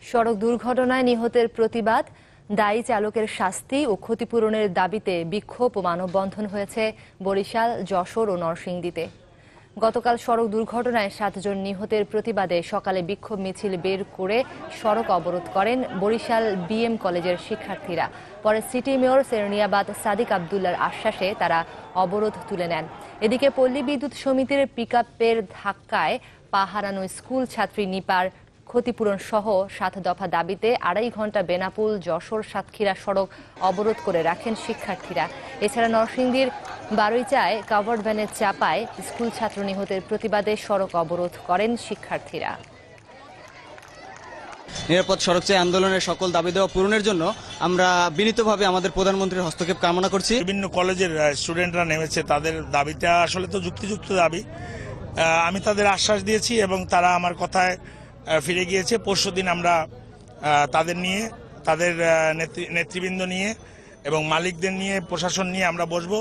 সড়ক দুর্ঘটনায় নিহতের প্রতিবাদ, দায়ী চালকের শাস্তি ও ক্ষতিপূরণের দাবিতে বিক্ষোভ ও মানববন্ধন হয়েছে বরিশাল, যশোর ও নরসিংদীতে। গতকাল সড়ক দুর্ঘটনায় 7 জন নিহতের প্রতিবাদে সকালে বিক্ষোভ মিছিল বের করে সড়ক অবরোধ করেন বরিশাল বিএম কলেজের শিক্ষার্থীরা। পরে সিটি মেয়র সেরনিয়াবাদ সাদিক আব্দুল্লাহর আশ্বাসে তারা অবরোধ তুলে নেন। এদিকে পল্লী বিদ্যুৎ সমিতির পিকআপের ধাক্কায় পা হারানো স্কুল ছাত্রী নিপার ক্ষতিপূরণ সহ 7 দফা দাবিতে 2.5 ঘন্টা বেনাপোল যশোর সাতক্ষীরা সড়ক অবরোধ করে রাখেন শিক্ষার্থীরা। এছাড়া নরসিংদীর বারুইচায় কাভার্ড ভ্যানের চাপায় স্কুল ছাত্র নিহতের প্রতিবাদে সড়ক অবরোধ করেন শিক্ষার্থীরা। নিরাপদ সড়ক চাই আন্দোলনের সকল দাবি দেওয়া পূরণের জন্য আমরা বিনীতভাবে আমাদের প্রধানমন্ত্রীর হস্তক্ষেপ কামনা করছি। বিভিন্ন কলেজের স্টুডেন্টরা নেমেছে, তাদের দাবিটা আসলে তো যুক্তিযুক্ত দাবি। আমি তাদের আশ্বাস দিয়েছি এবং তারা আমার কথায় ফিরে গিয়েছে। পরশুদিন আমরা তাদের নিয়ে, তাদের নেতৃবৃন্দ নিয়ে এবং মালিকদের নিয়ে, প্রশাসন নিয়ে আমরা বসবো।